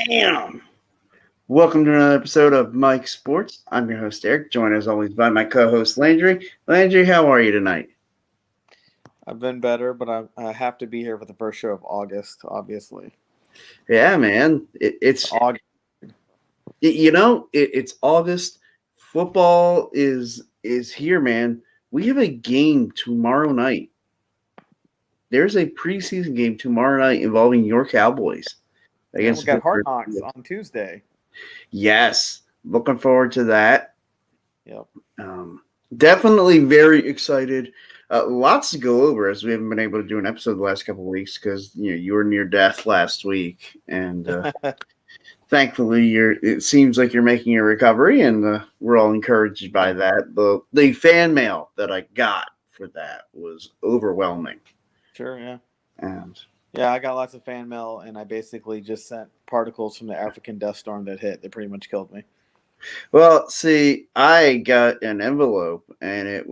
Bam! Welcome to another episode of Mike Sports. I'm your host, Eric, joined as always by my co host, Landry. Landry, how are you tonight? I've been better, but I have to be here for the first show of August, obviously. Yeah, man. It's It's, August. it's August. Football is here, man. We have a game tomorrow night. There's a preseason game tomorrow night involving your Cowboys And we against the got Hard Pittsburgh Knocks Steelers. on Tuesday. Yes, looking forward to that. Yep. Um, Definitely very excited. Lots to go over as we haven't been able to do an episode the last couple of weeks because you were near death last week, and thankfully it seems like you're making a recovery, and we're all encouraged by that. The fan mail that I got for that was overwhelming, Sure, yeah. and Yeah, I got lots of fan mail, and I basically just sent particles from the African dust storm that hit. That pretty much killed me. well, see, I got an envelope, and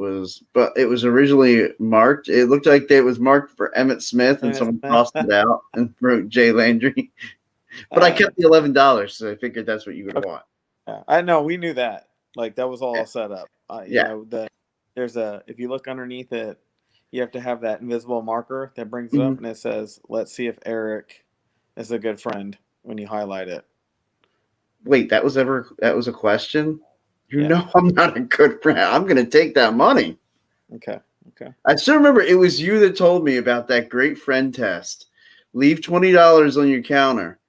but it was originally marked. It looked like it was marked for Emmett Smith, and someone crossed it out and wrote Jay Landry. But I kept the $11, so I figured that's what you would Okay. want. Yeah, I know we knew that. Like that was all set up. Yeah. There's a if you look underneath it, you have to have that invisible marker that brings it Mhm. up, and it says, "Let's see if Eric is a good friend." When you highlight it. Wait, that was a question? You Yeah. know I'm not a good friend. I'm gonna take that money. Okay. Okay. I still remember it was you that told me about that great friend test. Leave $20 on your counter,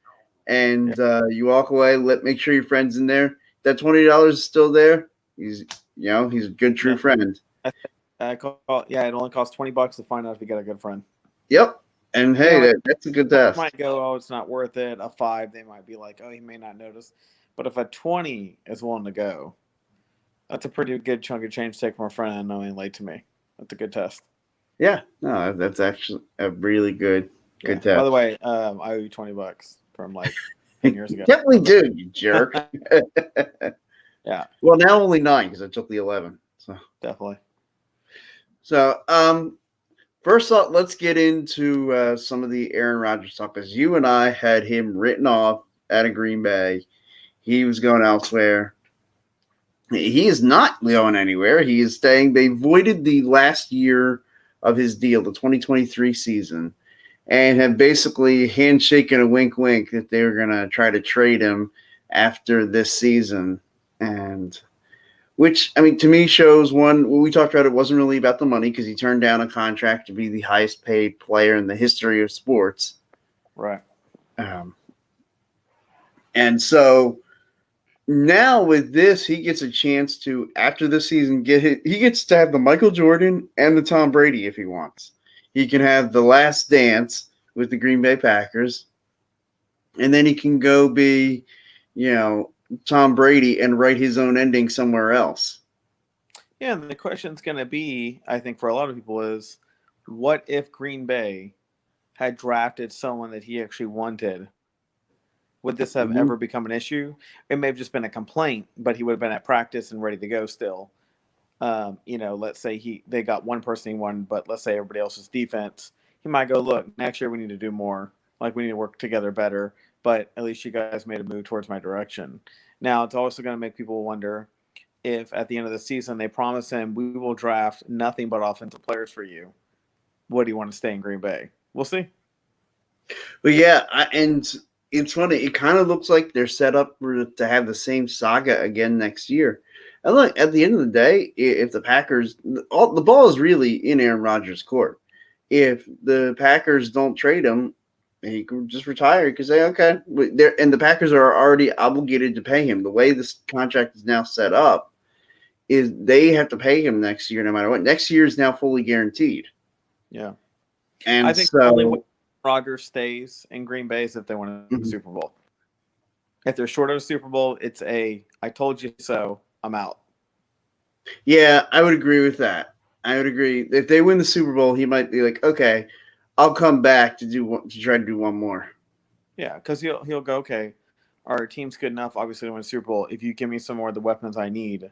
Yeah. and you walk away. Make sure your friend's in there. That $20 is still there. He's a good true Yeah. friend. I call. Yeah. It only costs $20 to find out if you got a good friend. Yep. And You hey, know, that's a good some test. might go, "Oh, it's not worth it." A five, they might be like, "Oh, he may not notice." But if a 20 is willing to go, that's a pretty good chunk of change to take from a friend and knowing late to me. That's a good test. Yeah, no, that's actually a really good Yeah. By test. the way, I owe you $20 from like 10 years ago. Definitely do, you jerk. Yeah, Well, now only 9 because I took the 11. definitely. So, first off, let's get into some of the Aaron Rodgers talk because you and I had him written off out of Green Bay. He was going elsewhere. He is not going anywhere. He is staying. They voided the last year of his deal, the 2023 season, and have basically handshaken a wink wink that they were going to try to trade him after this season. And which, I mean, to me shows one, what we talked about, it wasn't really about the money because he turned down a contract to be the highest paid player in the history of sports. Right. Um, and so now with this, he gets a chance to, after the season, he gets to have the Michael Jordan and the Tom Brady if he wants. He can have the last dance with the Green Bay Packers, and then he can go be, Tom Brady and write his own ending somewhere else. Yeah, and the question's going to be, I think, for a lot of people is, what if Green Bay had drafted someone that he actually wanted? Would this have Mhm. ever become an issue? It may have just been a complaint, but he would have been at practice and ready to go still. Let's say they got one person he wanted, but let's say everybody else's defense. He might go, look, next year we need to do more. Like we need to work together better. But at least you guys made a move towards my direction. Now it's also going to make people wonder if at the end of the season they promise him we will draft nothing but offensive players for you. Would he want to stay in Green Bay? We'll see. But yeah, and it's funny. It kind of looks like they're set up to have the same saga again next year. And look, at the end of the day, if the Packers, the ball is really in Aaron Rodgers' court. If the Packers don't trade him, he can just retire. He can say, okay, and the Packers are already obligated to pay him. The way this contract is now set up is they have to pay him next year, no matter what. Next year is now fully guaranteed, Yeah. I and think the only way so. Rodgers stays in Green Bay is if they win a Mhm. Super Bowl. If they're short of a Super Bowl, it's a I told you so, I'm out. Yeah, I would agree with that. I would agree. If they win the Super Bowl, he might be like, okay, I'll come back to try to do one more. Yeah, because he'll go, okay, our team's good enough, obviously, to win a Super Bowl. If you give me some more of the weapons I need,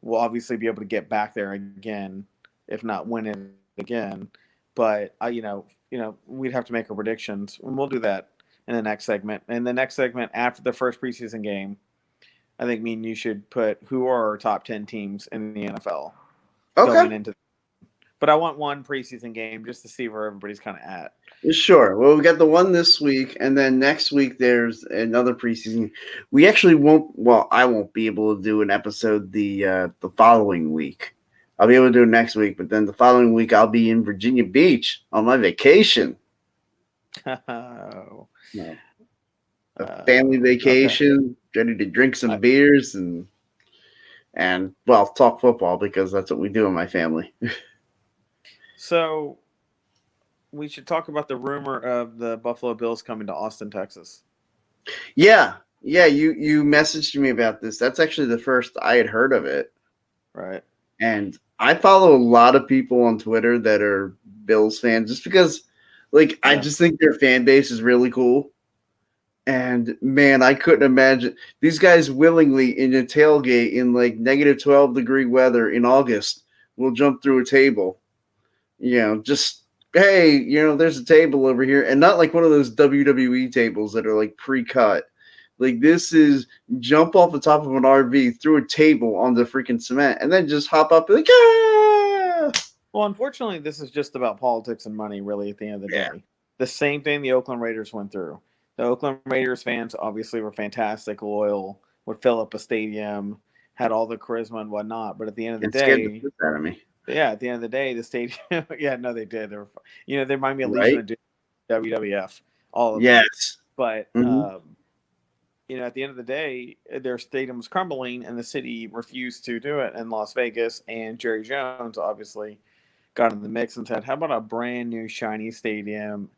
we'll obviously be able to get back there again, if not win it again. But we'd have to make our predictions, and we'll do that. in the next segment. In the next segment after the first preseason game, I think me and you should put who are our top 10 teams in the NFL Okay. going into. But I want one preseason game just to see where everybody's kind of at. Sure. Well, we got the one this week, and then next week there's another preseason. We actually won't. Well, I won't be able to do an episode the following week. I'll be able to do it next week, but then the following week I'll be in Virginia Beach on my vacation. Oh. No, a family vacation, ready to drink some beers and well, talk football because that's what we do in my family. So we should talk about the rumor of the Buffalo Bills coming to Austin, Texas. Yeah. You messaged me about this. That's actually the first I had heard of it. Right. And I follow a lot of people on Twitter that are Bills fans just because, like, I just think their fan base is really cool. And man, I couldn't imagine these guys willingly in a tailgate in like negative 12-degree weather in August will jump through a table. Just hey, there's a table over here, and not like one of those WWE tables that are like pre-cut. Like this is jump off the top of an RV through a table on the freaking cement, and then just hop up like yeah. Well, unfortunately, this is just about politics and money, really. At the end of the day, the same thing the Oakland Raiders went through. The Oakland Raiders fans obviously were fantastic, loyal, would fill up a stadium, had all the charisma and whatnot. But at the end of the day, scared the shit out of me. Yeah, at the end of the day, the stadium. Yeah, no, they did. They were, they remind me of Right? Legion of Doom, WWF, all of them. Yes. But Mhm. at the end of the day, their stadium was crumbling, and the city refused to do it in Las Vegas. And Jerry Jones obviously got in the mix and said, "How about a brand new shiny stadium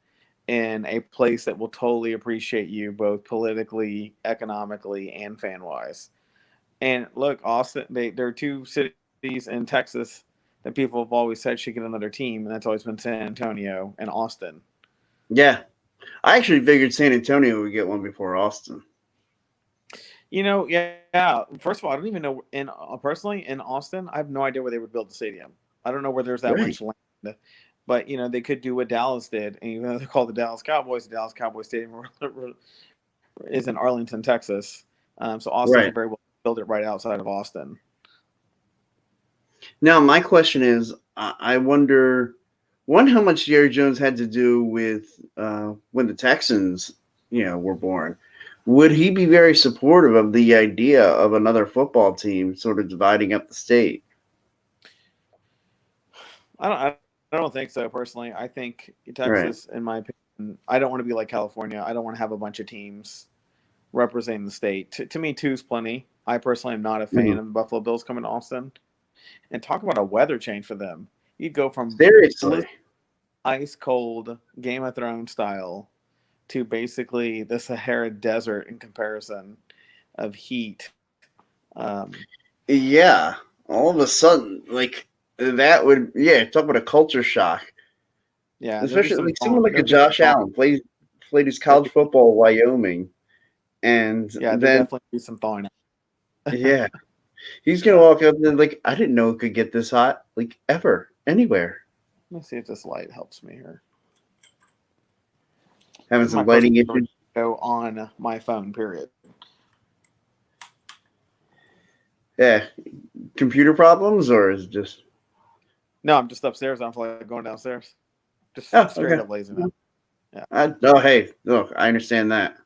in a place that will totally appreciate you, both politically, economically, and fan wise?" And look, Austin, there are two cities in Texas that people have always said should get another team, and that's always been San Antonio and Austin. Yeah. I actually figured San Antonio would get one before Austin. Yeah. First of all, I don't even know. Personally, in Austin, I have no idea where they would build the stadium. I don't know where there's that much land. But they could do what Dallas did, and even though they're called the Dallas Cowboys Stadium is in Arlington, Texas. So Austin could very well build it right outside of Austin. Now, my question is, I wonder, one, how much Jerry Jones had to do with when the Texans, were born. Would he be very supportive of the idea of another football team sort of dividing up the state? I don't think so, personally. I think Texas, in my opinion, I don't want to be like California. I don't want to have a bunch of teams representing the state. To me, two's plenty. I personally am not a fan of the Buffalo Bills coming to Austin. And talk about a weather change for them. You'd go from seriously ice cold Game of Thrones style to basically the Sahara Desert in comparison of heat. Yeah, all of a sudden, like that would talk about a culture shock. Yeah, especially like someone like a Josh Allen played his college football in Wyoming, and then definitely be some thawing. Yeah. He's going to walk up and like, I didn't know it could get this hot, like, ever, anywhere. Let me see if this light helps me here. Having some lighting issues? Go on my phone, period. Yeah. Computer problems, or is it just... No, I'm just upstairs. I don't feel like going downstairs. Just straight up lazy now. Yeah. Hey, look, I understand that.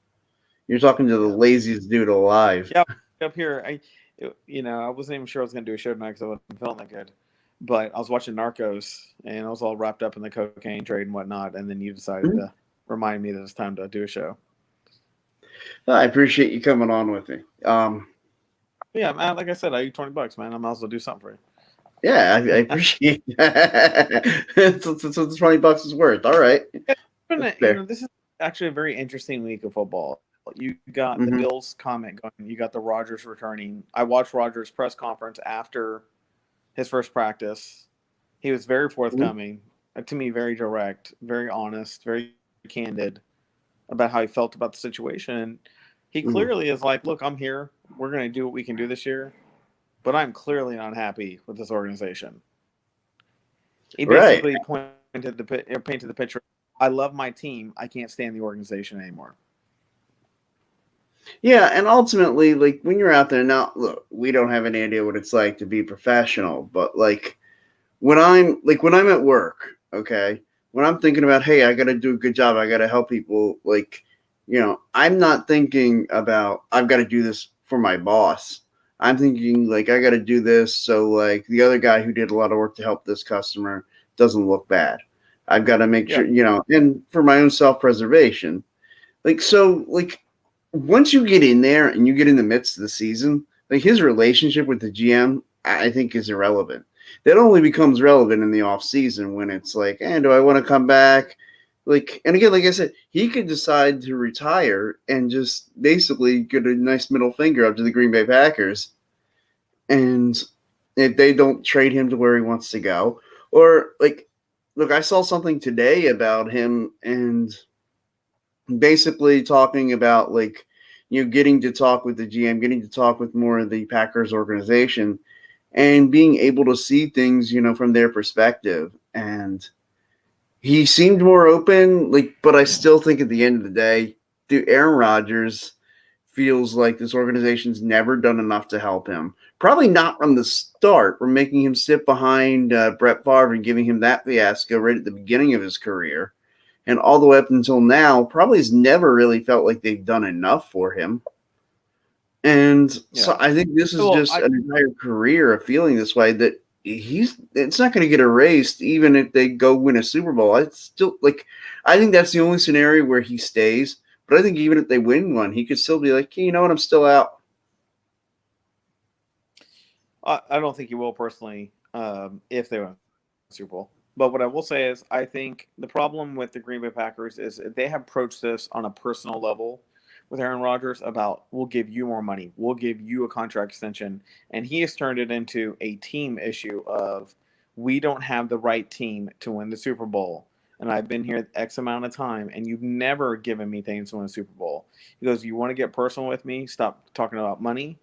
You're talking to the laziest dude alive. Yep, up here. I wasn't even sure I was going to do a show tonight because I wasn't feeling that good. But I was watching Narcos, and I was all wrapped up in the cocaine trade and whatnot. And then you decided to remind me that it's time to do a show. I appreciate you coming on with me. Yeah, man. Like I said, I eat $20, man. I might as well do something for you. Yeah, I appreciate that. That's what the $20 is worth. All right. This is actually a very interesting week of football. You got the Bills comment going. You got the Rodgers returning. I watched Rodgers' press conference after his first practice. He was very forthcoming, to me, very direct, very honest, very candid about how he felt about the situation. He clearly is like, look, I'm here. We're going to do what we can do this year, but I'm clearly not happy with this organization. He basically painted the picture. I love my team. I can't stand the organization anymore. Yeah, and ultimately, like when you're out there now, look, we don't have any idea what it's like to be professional, but when I'm at work, okay, when I'm thinking about, hey, I got to do a good job, I got to help people, like, I'm not thinking about I've got to do this for my boss. I'm thinking like I got to do this so like the other guy who did a lot of work to help this customer doesn't look bad. I've got to make Yeah. sure, and for my own self-preservation. Like once you get in there and you get in the midst of the season, like his relationship with the GM, I think is irrelevant. That only becomes relevant in the off season when it's like, do I want to come back? Like, and again, like I said, he could decide to retire and just basically get a nice middle finger up to the Green Bay Packers, and if they don't trade him to where he wants to go, or like, look, I saw something today about him and basically talking about like getting to talk with the GM, getting to talk with more of the Packers organization, and being able to see things from their perspective. And he seemed more open, like, but I still think at the end of the day, Aaron Rodgers feels like this organization's never done enough to help him. Probably not from the start. We're making him sit behind Brett Favre and giving him that fiasco right at the beginning of his career, and all the way up until now, probably has never really felt like they've done enough for him. And Yeah. so I think this is Well, just an entire career of feeling this way, that it's not going to get erased even if they go win a Super Bowl. I think that's the only scenario where he stays. But I think even if they win one, he could still be like, hey, you know what, I'm still out. I don't think he will personally if they win the Super Bowl. But what I will say is, I think the problem with the Green Bay Packers is they have approached this on a personal level with Aaron Rodgers about, we'll give you more money, we'll give you a contract extension, and he has turned it into a team issue of, we don't have the right team to win the Super Bowl. And I've been here X amount of time, and you've never given me things to win a Super Bowl. He goes, you want to get personal with me? Stop talking about money,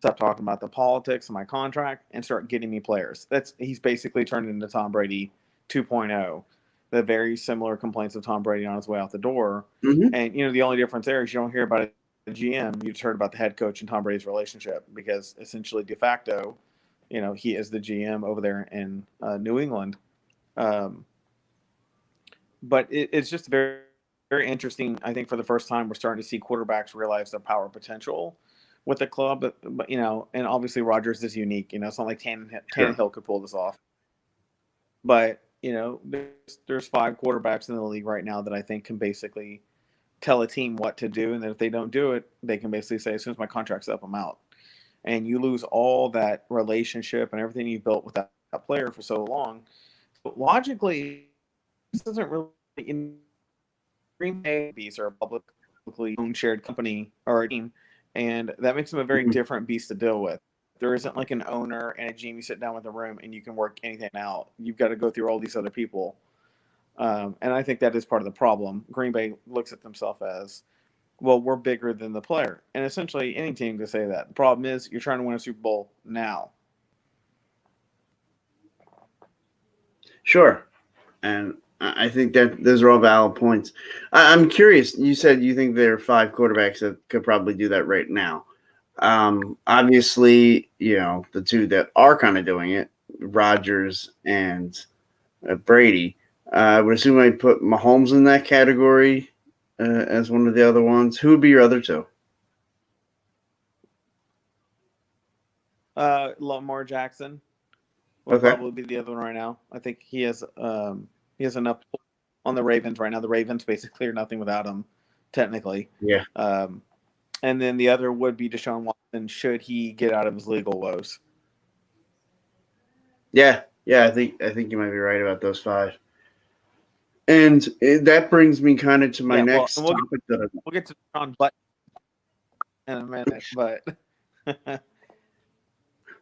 stop talking about the politics of my contract, and start getting me players. He's basically turned into Tom Brady 2.0. The very similar complaints of Tom Brady on his way out the door. Mm-hmm. And the only difference there is you don't hear about the GM. You just heard about the head coach and Tom Brady's relationship, because essentially de facto, he is the GM over there in New England. Um, but it's just very, very interesting. I think for the first time, we're starting to see quarterbacks realize their power potential with the club. But and obviously Rodgers is unique. It's not like Sure. Tannehill could pull this off. But there's five quarterbacks in the league right now that I think can basically tell a team what to do, and then if they don't do it, they can basically say, as soon as my contract's up, I'm out. And you lose all that relationship and everything you built with that player for so long. But logically, this isn't really in Green Bay. Bees are a publicly owned shared company or a team, and that makes them a very Mm-hmm. different beast to deal with. There isn't like an owner and a GM you sit down with a room and you can work anything out. You've got to go through all these other people. And I think that is part of the problem. Green Bay looks at themselves as, well, we're bigger than the player. And essentially, any team can say that. The problem is, you're trying to win a Super Bowl now. Sure. And I think that those are all valid points. I'm curious. You said you think there are five quarterbacks that could probably do that right now. Obviously, the two that are kind of doing it, Rodgers and Brady. I would assume I'd put Mahomes in that category as one of the other ones. Who would be your other two? Lamar Jackson would Okay. probably be the other one right now. I think he has enough on the Ravens right now. The Ravens basically are nothing without him, technically. Yeah. And then the other would be Deshaun Watson, should he get out of his legal woes. Yeah. Yeah. I think you might be right about those five. And that brings me kind of to my Yeah, well, next and topic we'll get to Deshaun Button in a minute, but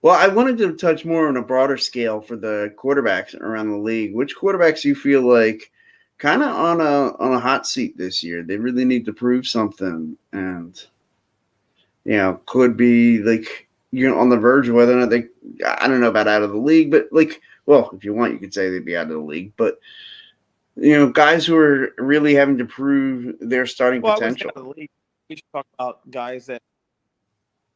well, I wanted to touch more on a broader scale for the quarterbacks around the league. Which quarterbacks you feel like kind of on a hot seat this year? They really need to prove something, and could be like on the verge of whether or not they. I don't know about out of the league, but like, well, if you want, you could say they'd be out of the league. But guys who are really having to prove their starting well, I wouldn't say potential. out of the league. we should talk about guys that,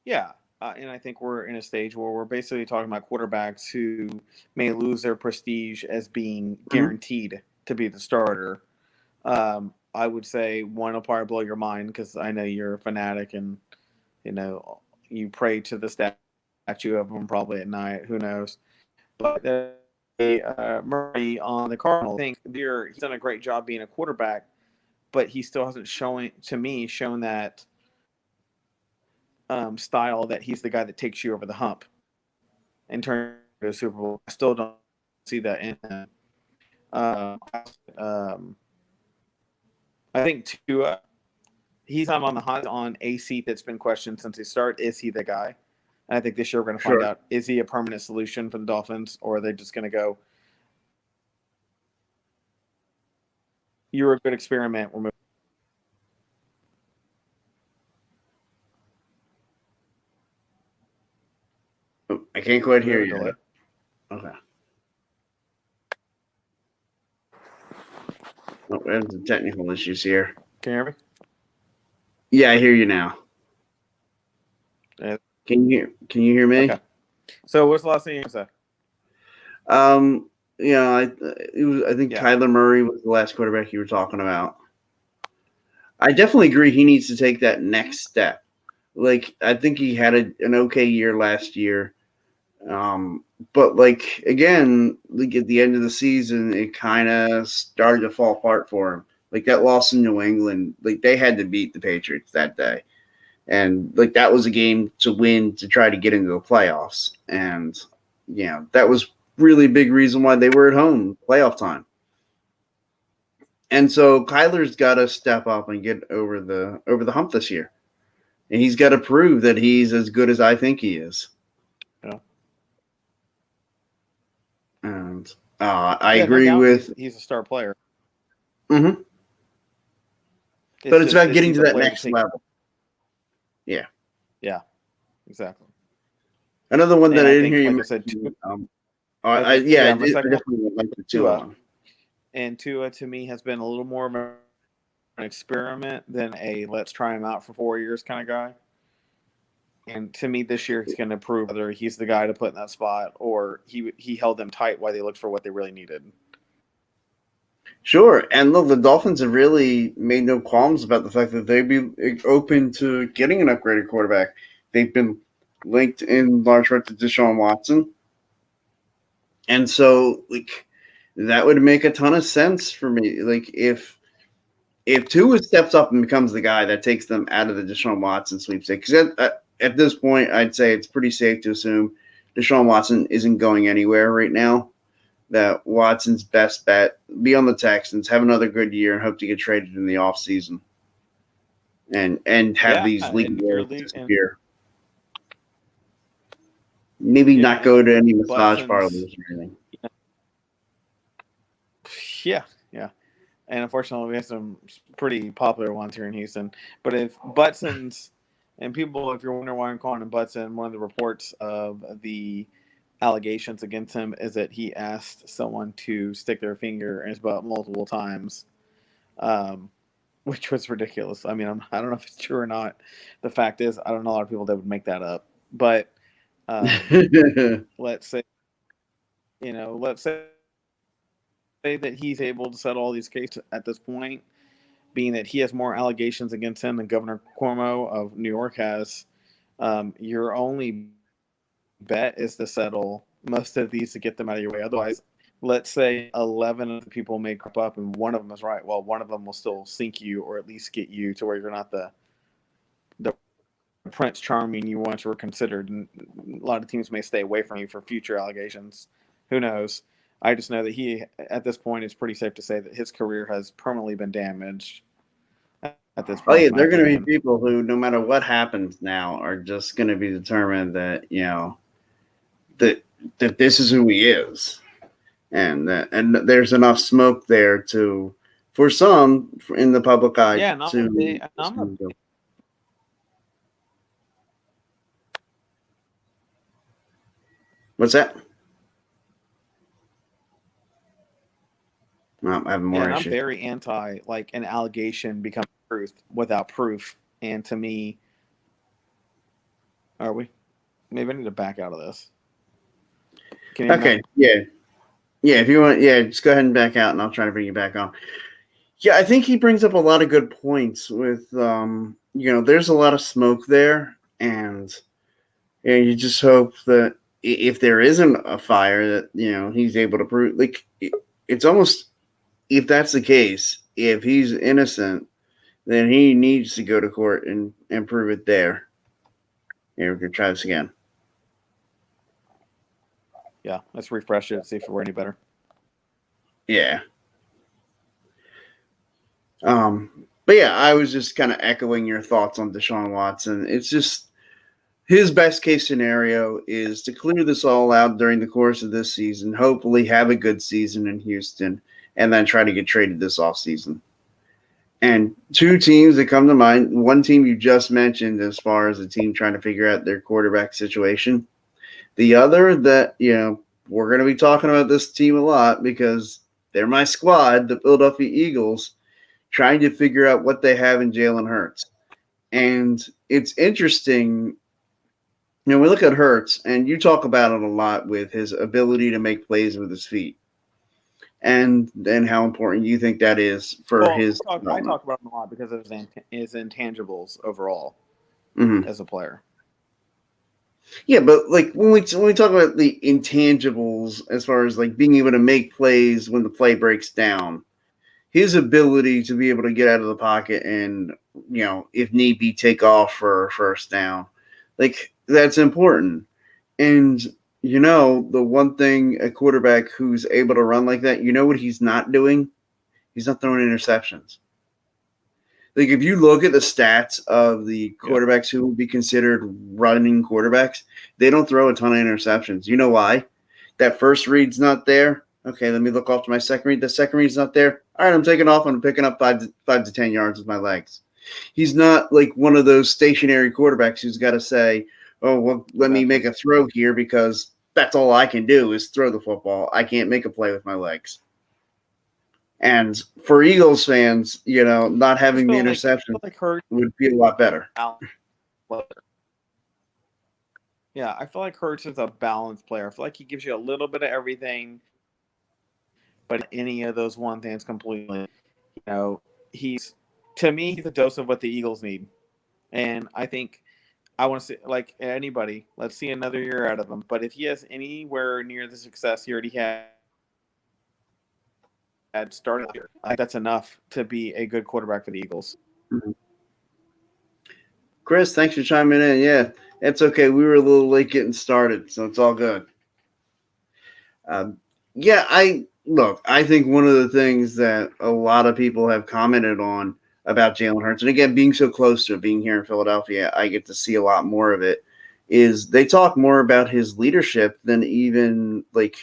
yeah. And I think we're in a stage where we're basically talking about quarterbacks who may lose their prestige as being Mhm. guaranteed to be the starter. I would say one will probably blow your mind because I know you're a fanatic and you pray to the statue of him probably at night. Who knows? But Murray on the Cardinals, I think he's done a great job being a quarterback, but he still hasn't shown that style that he's the guy that takes you over the hump and turns into a Super Bowl. I still don't see that in him. Um, I think Tua, he's not on the hot on a seat that's been questioned since he started. Is he the guy? And I think this year we're going to find Sure. out: is he a permanent solution for the Dolphins, or are they just going to go? You're a good experiment. We're moving. Oh, I can't quite Do we have hear a you. delay? Okay. Oh, we have some technical issues here. Can you hear me? Yeah, I hear you now. Yeah. Can you hear me? Okay. So what's the last thing you said? Yeah, I think Yeah. Kyler Murray was the last quarterback you were talking about. I definitely agree he needs to take that next step. Like I think he had an okay year last year. Um, but like again, like at the end of the season, it kind of started to fall apart for him. Like that loss in New England, like they had to beat the Patriots that day, and like that was a game to win to try to get into the playoffs. And that was really a big reason why they were at home playoff time. And so Kyler's got to step up and get over the hump this year, and he's got to prove that he's as good as I think he is. Yeah. And I Yeah. No agree doubt. with. He's a star player. Mhm. But It's it's just about is getting he to the that player to next take? level. Yeah. Yeah. Exactly. Another one that And I I didn't think, hear you like I said, mention. I think Yeah, yeah. My I second one, definitely would like the Tua Tua, one. and Tua to me has been a little more of an experiment than a let's try him out for 4 years kind of guy. And to me, this year he's going to prove whether he's the guy to put in that spot or he held them tight while they looked for what they really needed. Sure, and look, the Dolphins have really made no qualms about the fact that they'd be open to getting an upgraded quarterback. They've been linked in large part to Deshaun Watson, and so like that would make a ton of sense for me. Like if Tua steps up and becomes the guy that takes them out of the Deshaun Watson sweepstakes, because at this point, I'd say it's pretty safe to assume Deshaun Watson isn't going anywhere right now. That Watson's best bet be on the Texans, have another good year, and hope to get traded in the offseason and have Yeah, these league and if you're wars and disappear. Maybe yeah, not go to any and massage Butson's parlors or anything. yeah, yeah. And unfortunately, we have some pretty popular ones here in Houston. But if Butson's and people, if you're wondering why I'm calling him Butson, one of the reports of the allegations against him is that he asked someone to stick their finger in his butt multiple times, um, which was ridiculous. I mean, I don't know if it's true or not. The fact is, I don't know a lot of people that would make that up. But um, let's say, let's say that he's able to settle all these cases at this point, being that he has more allegations against him than Governor Cuomo of New York has. Your only bet is to settle most of these to get them out of your way. Otherwise, let's say 11 of the people may crop up and one of them is right. Well, one of them will still sink you or at least get you to where you're not the Prince Charming you once were considered. And a lot of teams may stay away from you for future allegations. Who knows? I just know that he, at this point, it's pretty safe to say that his career has permanently been damaged at this Oh point, yeah, in my they're going to be opinion. people who, no matter what happens now, are just going to be determined that that this is who he is, and there's enough smoke there to, for some in the public eye, Yeah, and to I'm a what's that? I'm having yeah, more and I'm issues. very anti like an allegation becoming truth without proof. And to me, are we? Maybe I need to back out of this. Can you Okay, yeah. Yeah, if you want, yeah, just go ahead and back out, and I'll try to bring you back on. Yeah, I think he brings up a lot of good points with, there's a lot of smoke there, and you just hope that if there isn't a fire, that, he's able to prove, like, it's almost, if that's the case, if he's innocent, then he needs to go to court and prove it there. Here, we can try this again. Yeah, let's refresh it and see if we're any better. Yeah. But yeah, I was just kind of echoing your thoughts on Deshaun Watson. It's just his best case scenario is to clear this all out during the course of this season, hopefully have a good season in Houston, and then try to get traded this offseason. And two teams that come to mind, one team you just mentioned as far as a team trying to figure out their quarterback situation. The other that, we're going to be talking about this team a lot because they're my squad, the Philadelphia Eagles, trying to figure out what they have in Jalen Hurts. And it's interesting. We look at Hurts, and you talk about it a lot with his ability to make plays with his feet, and how important you think that is for his. I talk about him a lot because of his intangibles overall as a player. Yeah, but like when we talk about the intangibles, as far as like being able to make plays when the play breaks down, his ability to be able to get out of the pocket and, if need be, take off for a first down, like that's important. And the one thing a quarterback who's able to run like that, what he's not doing? He's not throwing interceptions. Like if you look at the stats of the quarterbacks who would be considered running quarterbacks, they don't throw a ton of interceptions. You know why? That first read's not there. Okay, let me look off to my second read. The second read's not there. All right, I'm taking off. I'm picking up 5 to 10 yards with my legs. He's not like one of those stationary quarterbacks who's got to say, oh, well, let me make a throw here because that's all I can do is throw the football. I can't make a play with my legs. And for Eagles fans, not having the interception would be a lot better. Yeah, I feel like Hurts is a balanced player. I feel like he gives you a little bit of everything, but any of those one things completely. To me, he's a dose of what the Eagles need. And I think I want to see, like anybody, let's see another year out of him. But if he has anywhere near the success he already had started here, I think that's enough to be a good quarterback for the Eagles. Mm-hmm. Chris, thanks for chiming in. Yeah, it's okay. We were a little late getting started, so it's all good. I think one of the things that a lot of people have commented on about Jalen Hurts, and again, being so close to it, being here in Philadelphia, I get to see a lot more of it, is they talk more about his leadership than even like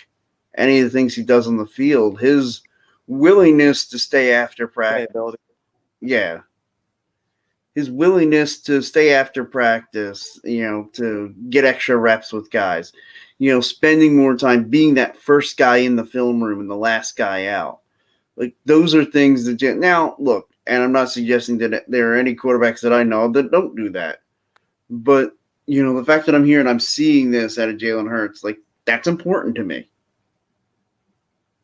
any of the things he does on the field. His willingness to stay after practice. Yeah. His willingness to stay after practice, to get extra reps with guys, spending more time being that first guy in the film room and the last guy out. Like those are things that now look, and I'm not suggesting that there are any quarterbacks that I know that don't do that. But, the fact that I'm here and I'm seeing this out of Jalen Hurts, like that's important to me.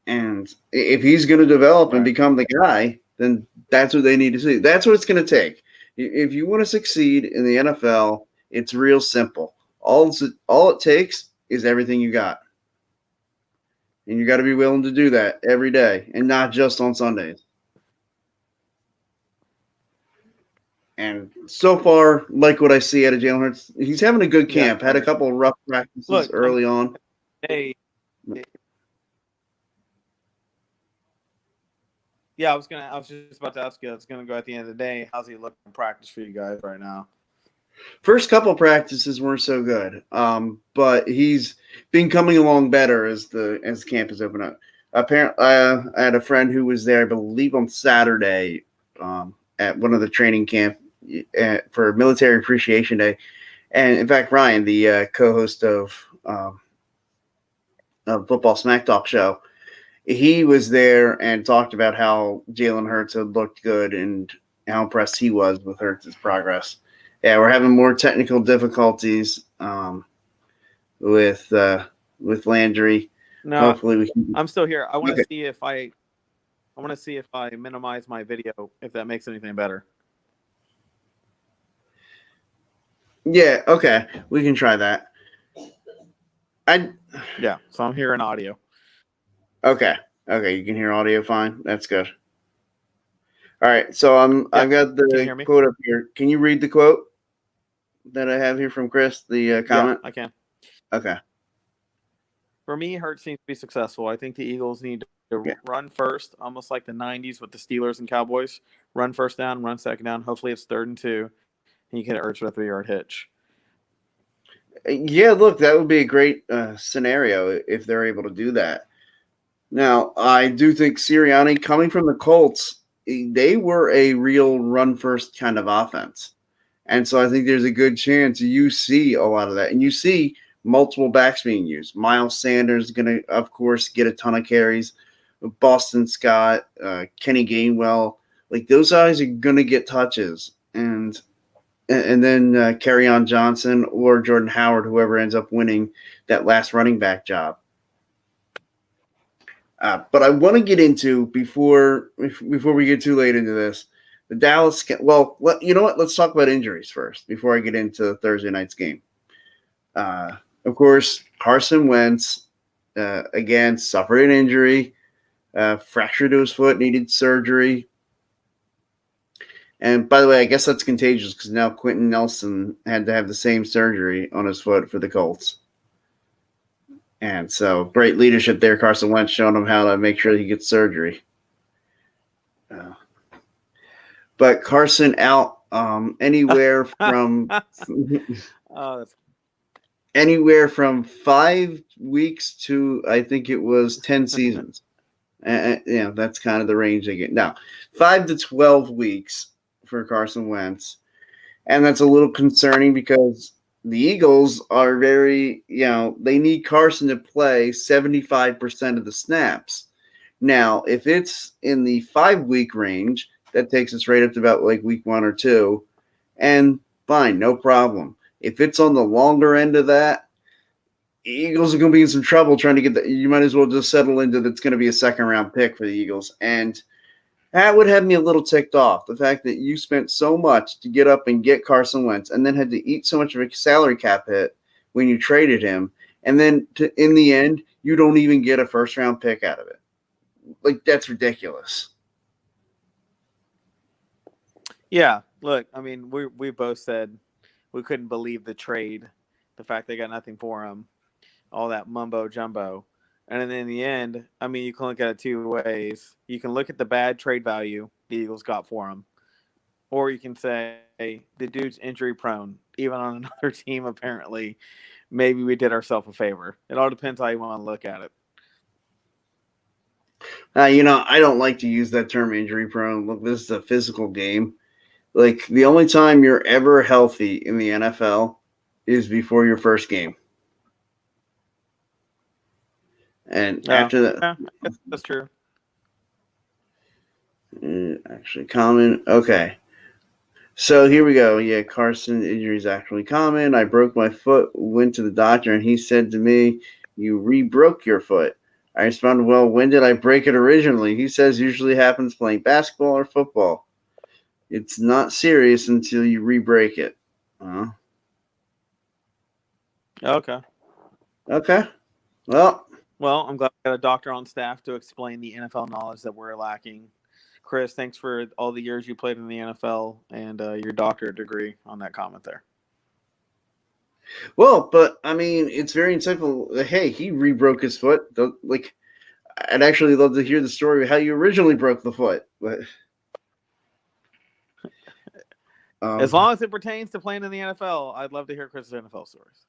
And if he's going to develop and become the guy, then that's what they need to see. That's what it's going to take. If you want to succeed in the NFL, it's real simple. All it takes is everything you got. And you got to be willing to do that every day and not just on Sundays. And so far, like what I see out of Jalen Hurts, he's having a good camp. Had a couple of rough practices early on. Hey. Yeah, I was just about to ask you. It's gonna go at the end of the day. How's he looking in practice for you guys right now? First couple practices weren't so good, but he's been coming along better as camp has opened up. Apparently, I had a friend who was there, I believe, on Saturday at one of the training camp for Military Appreciation Day, and in fact, Ryan, the co-host of Football Smack Talk show, he was there and talked about how Jalen Hurts had looked good and how impressed he was with Hurts' progress. Yeah, we're having more technical difficulties with Landry. No, Hopefully we can. I'm still here. I want to Okay. see if I minimize my video, if that makes anything better. Yeah. Okay. We can try that. I. Yeah, so I'm hearing audio. Okay. Okay. You can hear audio fine. That's good. All right. So Yeah, I've got can you the hear me? quote up here. Can you read the quote that I have here from Chris? The Yeah, comment. I can. Okay. For me, Hurts seems to be successful. I think the Eagles need to Yeah. run first, almost like the '90s with the Steelers and Cowboys. Run first down, run second down. Hopefully, it's 3rd and 2, and you can hit Hurts with a 3-yard hitch. Yeah. Look, that would be a great scenario if they're able to do that. Now, I do think Sirianni, coming from the Colts, they were a real run first kind of offense. And so I think there's a good chance you see a lot of that. And you see multiple backs being used. Miles Sanders is going to, of course, get a ton of carries. Boston Scott, Kenny Gainwell, like those guys are going to get touches. And then Kerryon Johnson or Jordan Howard, whoever ends up winning that last running back job. But I want to get into before we get too late into this, the Dallas. Well, you know what? Let's talk about injuries first before I get into Thursday night's game. Of course, Carson Wentz again suffered an injury, fracture to his foot, needed surgery. And by the way, I guess that's contagious because now Quentin Nelson had to have the same surgery on his foot for the Colts. And so great leadership there, Carson Wentz showing him how to make sure he gets surgery. But Carson out anywhere from Oh, anywhere from 5 weeks to I think it was 10 seasons. That's kind of the range they get. Now, 5 to 12 weeks for Carson Wentz. And that's a little concerning because the Eagles are very, they need Carson to play 75% of the snaps. Now, if it's in the 5-week range, that takes us right up to about like week 1 or 2. And fine, no problem. If it's on the longer end of that, Eagles are going to be in some trouble trying to get that. You might as well just settle into that's going to be a 2nd-round pick for the Eagles. And that would have me a little ticked off. The fact that you spent so much to get up and get Carson Wentz and then had to eat so much of a salary cap hit when you traded him. And then in the end, you don't even get a 1st-round pick out of it. Like, that's ridiculous. yeah. Look, I mean, we both said we couldn't believe the trade, the fact they got nothing for him, all that mumbo jumbo. And then in the end, I mean, you can look at it 2 ways. You can look at the bad trade value the Eagles got for him, or you can say, hey, the dude's injury prone, even on another team, apparently. Maybe we did ourselves a favor. It all depends how you want to look at it. I don't like to use that term injury prone. Look, this is a physical game. Like, the only time you're ever healthy in the NFL is before your first game. And after that, yeah, that's true. Actually common. Okay. So here we go. Yeah, Carson injury is actually common. I broke my foot, went to the doctor, and he said to me, "You re-broke your foot." I responded, "Well, when did I break it originally?" He says usually happens playing basketball or football. It's not serious until you re-break it. Okay. Okay. Well, I'm glad we got a doctor on staff to explain the NFL knowledge that we're lacking. Chris, thanks for all the years you played in the NFL and your doctorate degree on that comment there. but I mean, it's very insightful. Hey, he re-broke his foot. Like, I'd actually love to hear the story of how you originally broke the foot. But as long as it pertains to playing in the NFL, I'd love to hear Chris's NFL stories.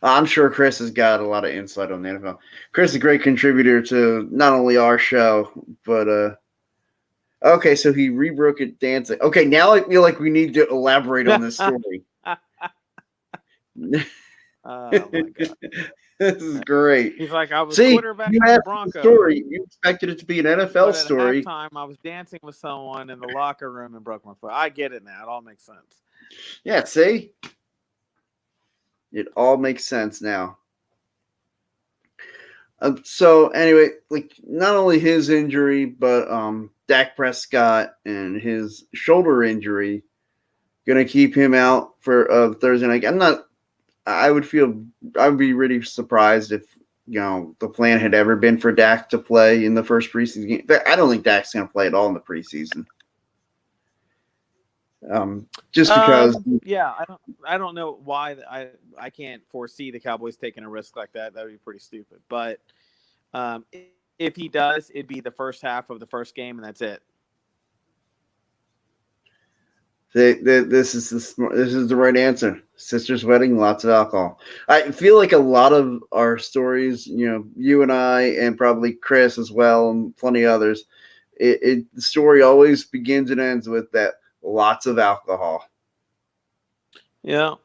I'm sure Chris has got a lot of insight on the NFL. Chris is a great contributor to not only our show, but okay, so he re-broke it dancing. Okay, now I feel like we need to elaborate on this story. Oh my god. This is great. He's like, I was See, quarterback you for the asked the Broncos, story. You expected it to be an NFL but at story. halftime, I was dancing with someone in the locker room and broke my foot. I get it now. It all makes sense. Yeah, see? It all makes sense now. So anyway, like not only his injury, but Dak Prescott and his shoulder injury gonna keep him out for Thursday night. I would be really surprised if the plan had ever been for Dak to play in the first preseason game. I don't think Dak's gonna play at all in the preseason. Just because. Yeah, I don't know why I can't foresee the Cowboys taking a risk like that. That would be pretty stupid. But if he does, it'd be the first half of the first game, and that's it. This is the right answer. Sister's wedding, lots of alcohol. I feel like a lot of our stories, you and I, and probably Chris as well, and plenty of others, the story always begins and ends with that lots of alcohol. Yeah.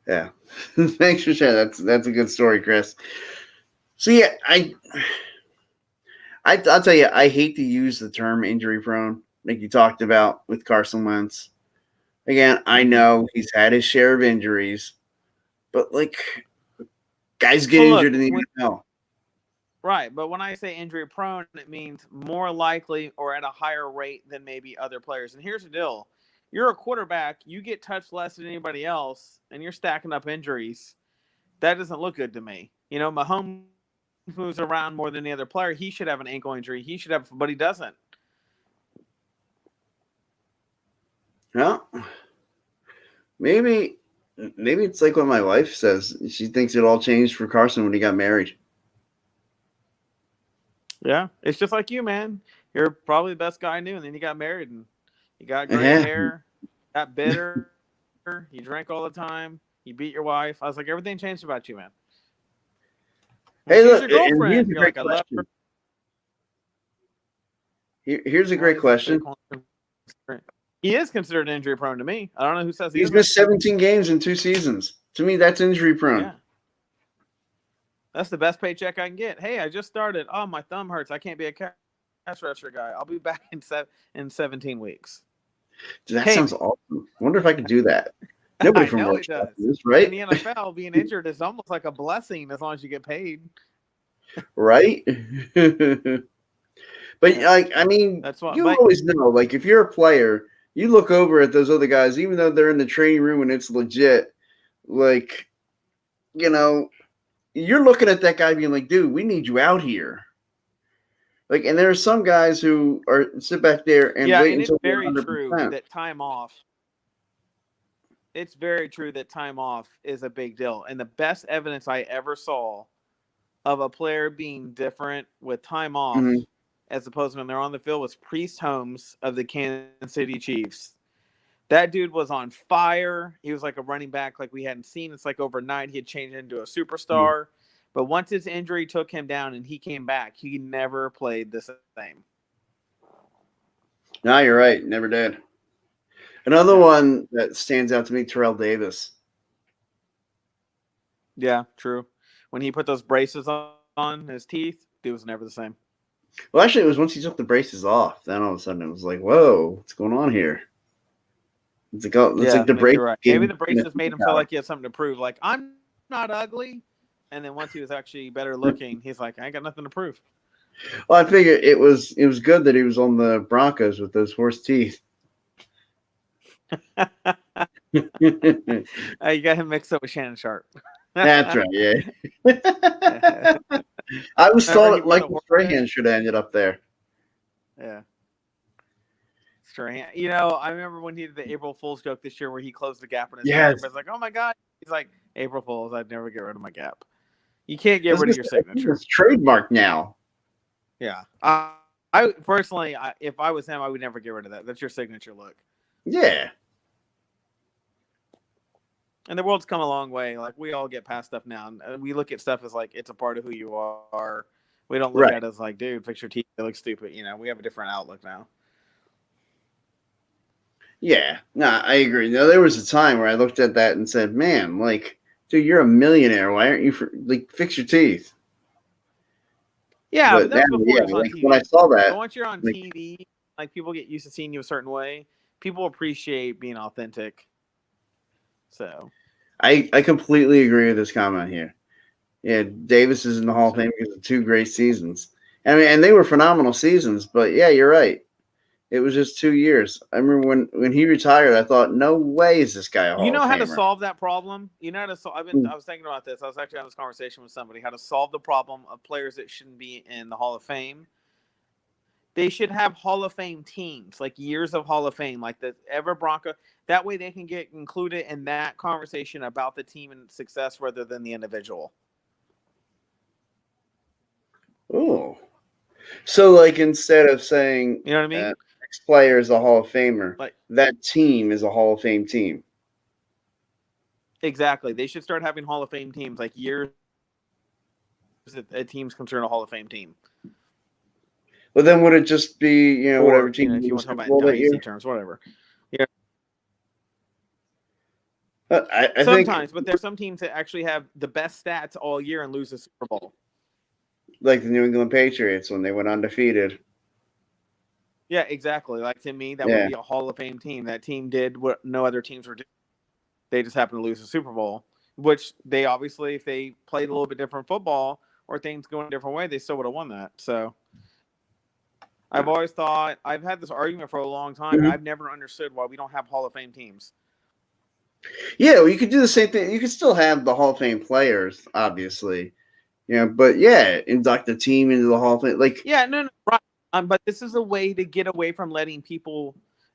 Yeah. Thanks for sharing. That's a good story, Chris. So yeah, I'll tell you, I hate to use the term injury prone, like you talked about with Carson Wentz. Again, I know he's had his share of injuries, but like guys get injured in the NFL. Right, but when I say injury prone, it means more likely or at a higher rate than maybe other players. And here's the deal. You're a quarterback, you get touched less than anybody else, and you're stacking up injuries. That doesn't look good to me. Mahomes moves around more than the other player. He should have an ankle injury. But he doesn't. Well, maybe it's like what my wife says. She thinks it all changed for Carson when he got married. Yeah, it's just like you, man. You're probably the best guy I knew, and then you got married, and you got gray hair, got bitter, you drank all the time, you beat your wife. I was like, everything changed about you, man. Hey, look, your girlfriend. You're like, I love her. Here's a great question. He is considered injury prone to me. I don't know who says he's missed 17 games in 2 seasons. To me, that's injury prone. Yeah. That's the best paycheck I can get. Hey, I just started. Oh, my thumb hurts. I can't be a cash register guy. I'll be back in 17 weeks. Dude, that sounds awesome. I wonder if I could do that. Nobody from know it does. This, right? In the NFL, being injured is almost like a blessing as long as you get paid. Right? But I mean, that's what, you always know. Like if you're a player, you look over at those other guys, even though they're in the training room and it's legit. Like, you're looking at that guy being like, dude, we need you out here. Like, and there are some guys who sit back there and wait and until it's very 100%. true that time off. It's very true that time off is a big deal. And the best evidence I ever saw of a player being different with time off, as opposed to when they're on the field, was Priest Holmes of the Kansas City Chiefs. That dude was on fire. He was like a running back like we hadn't seen. It's like overnight he had changed into a superstar. But once his injury took him down and he came back, he never played the same. No, you're right. Never did. Another one that stands out to me, Terrell Davis. Yeah, true. When he put those braces on his teeth, it was never the same. Well, actually, it was once he took the braces off. Then all of a sudden it was like, whoa, what's going on here? It's like the braces. Right. Maybe the braces made him feel like he had something to prove. Like, I'm not ugly. And then once he was actually better looking, he's like, I ain't got nothing to prove. Well, I figured it was good that he was on the Broncos with those horse teeth. You got him mixed up with Shannon Sharp. That's right, yeah. I was thought Michael Strahan should have ended up there. Yeah. Strahan. I remember when he did the April Fool's joke this year where he closed the gap in his hair. Everybody's like, oh my God. He's like, April Fool's, I'd never get rid of my gap. You can't get rid of your signature. It's trademarked now. Yeah. I personally, if I was him, I would never get rid of that. That's your signature look. Yeah. And the world's come a long way. Like, we all get past stuff now. And we look at stuff as like, it's a part of who you are. We don't look at it as like, dude, fix your teeth. They look stupid. We have a different outlook now. Yeah. No, I agree. There was a time where I looked at that and said, man, like, dude, you're a millionaire. Why aren't you fix your teeth? Yeah, but But that now, was before yeah, he was on like when I TV. saw But that, once you're on like TV, like people get used to seeing you a certain way. People appreciate being authentic. So I completely agree with this comment here. Yeah, Davis is in the Hall of so Fame because of 2 great seasons. I mean, and they were phenomenal seasons. But yeah, you're right. It was just 2 years. I remember when he retired, I thought, no way is this guy a you Hall of know how to Famer. solve that problem. You know how to solve. Mm. I was thinking about this. I was actually having this conversation with somebody. How to solve the problem of players that shouldn't be in the Hall of Fame. They should have Hall of Fame teams, like years of Hall of Fame, like the ever Bronco. That way, they can get included in that conversation about the team and success rather than the individual. Oh, so like instead of saying You know what I mean? X player is a Hall of Famer, Like that team is a Hall of Fame team. exactly, they should start having Hall of Fame teams, like years that a team's considered a Hall of Fame team. But then would it just be whatever Or team if won you the want to talk Super about in Bowl that dynasty year? terms, whatever. Yeah, I think sometimes, but there's some teams that actually have the best stats all year and lose the Super Bowl. like the New England Patriots when they went undefeated. Yeah, exactly. Like to me, that would Yeah. be a Hall of Fame team. That team did what no other teams were doing. They just happened to lose the Super Bowl, which they obviously, if they played a little bit different football or things going a different way, they still would have won that. So I've always thought, I've had this argument for a long time, and Mhm. I've never understood why we don't have Hall of Fame teams. Yeah, well, you could do the same thing. You could still have the Hall of Fame players, obviously. But yeah, induct the team into the Hall of Fame. Like, Yeah, no, right. But this is a way to get away from letting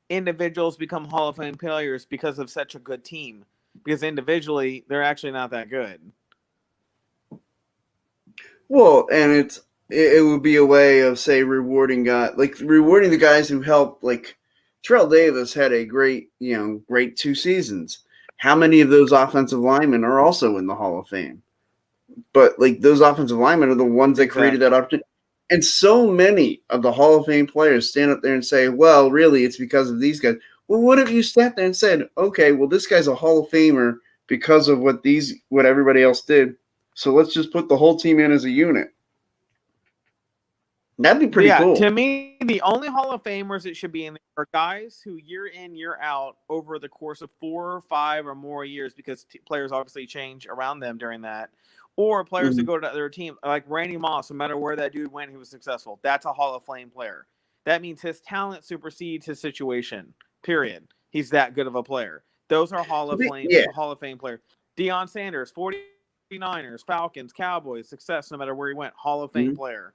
individuals become Hall of Fame players because of such a good team. Because individually, they're actually not that good. well, and it would be a way of say rewarding rewarding the guys who helped. Like Terrell Davis had a great 2 seasons. How many of those offensive linemen are also in the Hall of Fame? But like those offensive linemen are the ones that created Exactly. that opportunity. And so many of the Hall of Fame players stand up there and say, well, really, it's because of these guys. Well, what if you sat there and said, okay, well, this guy's a Hall of Famer because of what everybody else did. So let's just put the whole team in as a unit. That'd be pretty Yeah, cool. to me, the only Hall of Famers that should be in there are guys who year in, year out, over the course of 4 or 5 or more years, because players obviously change around them during that, or players that Mhm. go to other teams, like Randy Moss, no matter where that dude went, he was successful. That's a Hall of Fame player. That means his talent supersedes his situation, period. He's that good of a player. Those are Yeah. Hall of Fame players. Deion Sanders, 49ers, Falcons, Cowboys, success no matter where he went, Hall of Fame Mhm. player.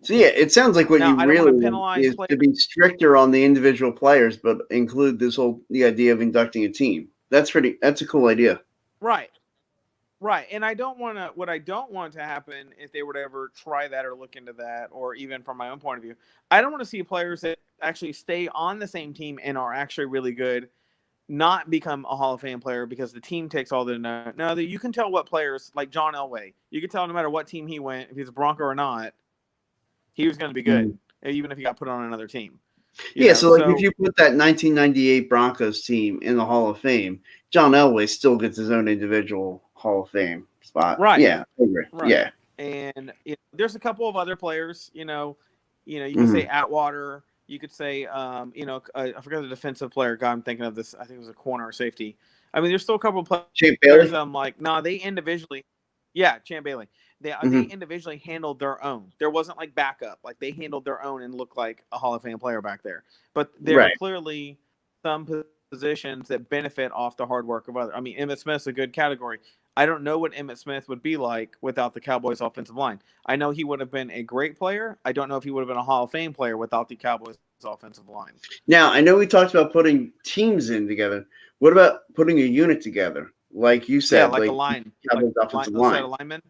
So yeah, it sounds like what Now, you I don't want really to want penalize is players. to be stricter on the individual players, but include the idea of inducting a team. That's a cool idea. Right. Right. And I don't want to, what I don't want to happen if they were to ever try that or look into that, or even from my own point of view, I don't want to see players that actually stay on the same team and are actually really good not become a Hall of Fame player because the team takes all the no. You can tell what players, like John Elway, you can tell no matter what team he went, if he's a Bronco or not, he was going to be Mhm. good, even if he got put on another team. Yeah, so like if So you put that 1998 Broncos team in the Hall of Fame, John Elway still gets his own individual Hall of Fame spot. right, Yeah, I agree. right. Yeah. And there's a couple of other players. You could say Hmm. Atwater. You could say, I forgot the defensive player. God, I'm thinking of this. I think it was a corner or safety. I mean, there's still a couple of Champ players Bailey. that I'm like, nah, they individually, yeah, Champ Bailey. They Hmm. individually handled their own. There wasn't like backup. Like they handled their own and looked like a Hall of Fame player back there. But there are Right. clearly some positions that benefit off the hard work of others. I mean, Emmitt Smith's a good category. I don't know what Emmitt Smith would be like without the Cowboys offensive line. I know he would have been a great player. I don't know if he would have been a Hall of Fame player without the Cowboys offensive line. Now I know we talked about putting teams in together. What about putting a unit together? Like you Yeah, said, like a like line, like Cowboys offensive a set line. of linemen.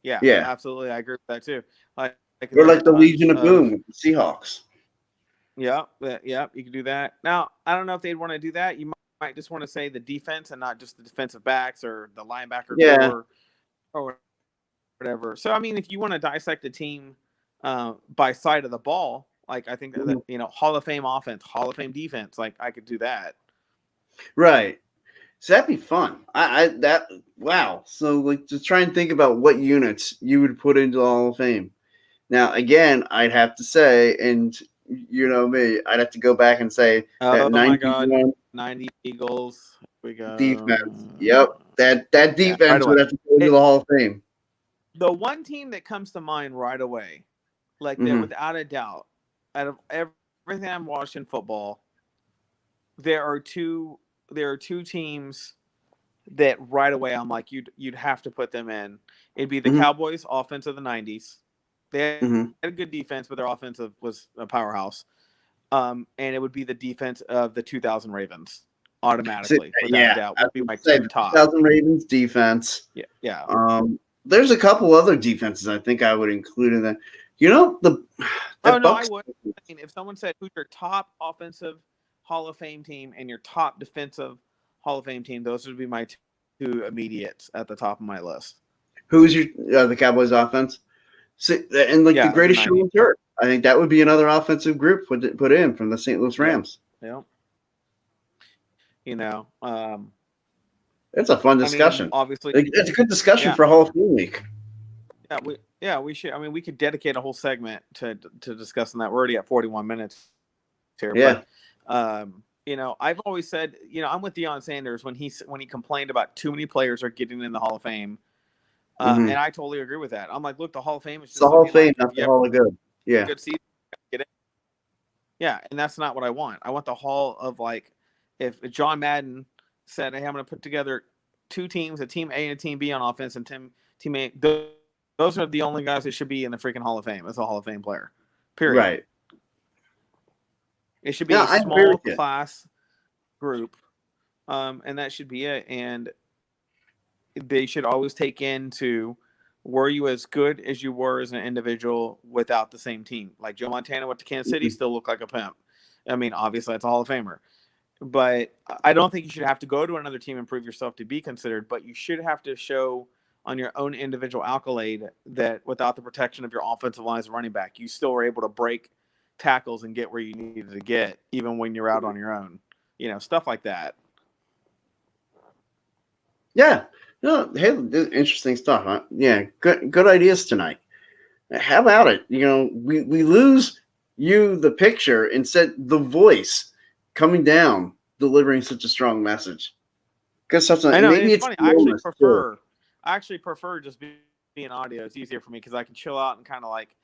Yeah, Yeah. absolutely. I agree with that too. Like Or a like the bunch Legion of of Boom with the Seahawks. yeah, you can do that. Now, I don't know if they'd want to do that. You might just want to say the defense and not just the defensive backs or the linebacker Yeah. core or whatever. So, I mean, if you want to dissect the team by side of the ball, like I think that Hall of Fame offense, Hall of Fame defense, like I could do that. Right. So that'd be fun. Wow. So like, just try and think about what units you would put into the Hall of Fame. Now, again, I'd have to say, and you know me, I'd have to go back and say that Oh my God, 91 90 Eagles. Here we defense. go. Yep, that Yeah, right defense away. would have to go into It, the Hall of Fame. the one team that comes to mind right away, like that, Mm-hmm. without a doubt, out of everything I'm watching football, there are two. There are two teams that right away I'm like you'd have to put them in. It'd be the Mm-hmm. Cowboys' offense of the '90s. They had a good Mm-hmm. defense, but their offensive was a powerhouse. And it would be the defense of the 2000 Ravens So, automatically, without a yeah, doubt, I would be would my say two the top. 2000 Ravens defense. Yeah, yeah. There's a couple other defenses I think I would include in that. You know Oh that no, I Bucks. would. I mean, if someone said who's your top offensive Hall of Fame team and your top defensive Hall of Fame team, those would be my two immediates at the top of my list. Who's your the Cowboys offense? So, and like the Yeah, of the greatest show 90s. on turf. I think that would be another offensive group put in from the St. Louis Yep. Rams. Yep. You know, It's a fun I discussion. mean, obviously, Like, it's a good discussion yeah, for Hall of Fame week. we should. I mean, we could dedicate a whole segment to discussing that. We're already at 41 minutes here, Yeah. but I've always said, I'm with Deion Sanders when he complained about too many players are getting in the Hall of Fame, Mm-hmm. and I totally agree with that. I'm like, look, the Hall of Fame is It's the just Hall of something Fame, like not if the you have Hall of Good. a Yeah. good season, get in. Yeah, and that's not what I want. I want the Hall of, like, if John Madden said, hey, I'm going to put together two teams, a team A and a team B on offense, and team A, those are the only guys that should be in the freaking Hall of Fame as a Hall of Fame player. Period. Right. It should be a small class group, and that should be it. And they should always take into, were you as good as you were as an individual without the same team? Like Joe Montana went to Kansas City, still looked like a pimp. I mean, obviously that's a Hall of Famer. But I don't think you should have to go to another team and prove yourself to be considered, but you should have to show on your own individual accolade that without the protection of your offensive line as a running back, you still were able to break tackles and get where you needed to get, even when you're out on your own. Stuff like that. Yeah. No, hey, interesting stuff, huh? Yeah, good ideas tonight. How about it? We lose you, the picture, instead the voice coming down, delivering such a strong message. Because I know, maybe it's it's funny. I actually prefer just being audio. It's easier for me because I can chill out and kind of like,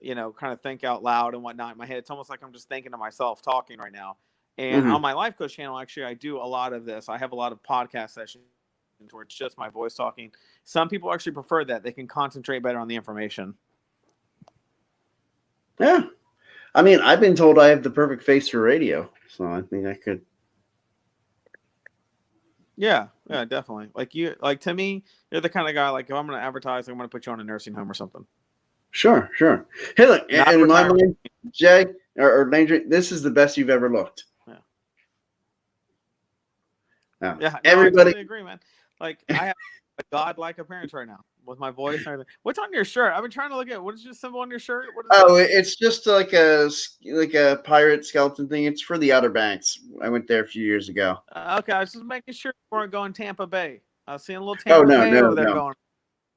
kind of think out loud and whatnot in my head. It's almost like I'm just thinking to myself talking right now. And on my Life Coach channel, actually, I do a lot of this. I have a lot of podcast sessions where it's just my voice talking. Some people actually prefer that. They can concentrate better on the information. Yeah. I mean, I've been told I have the perfect face for radio, so I think I could. Yeah, definitely. Like to me, you're the kind of guy, like, if I'm going to advertise, I'm going to put you on a nursing home or something. Sure. Hey, look, and in my mind, Jay or Landry, this is the best you've ever looked. Yeah. Yeah. No, Everybody. I totally agree, man. Like, I have a godlike appearance right now with my voice and everything. What's on your shirt? I've been trying to look at what is your symbol on your shirt? What is that? It's just like a pirate skeleton thing. It's for the Outer Banks. I went there a few years ago. Okay, I was just making sure you weren't going Tampa Bay. I was seeing a little Tampa Bay over there going.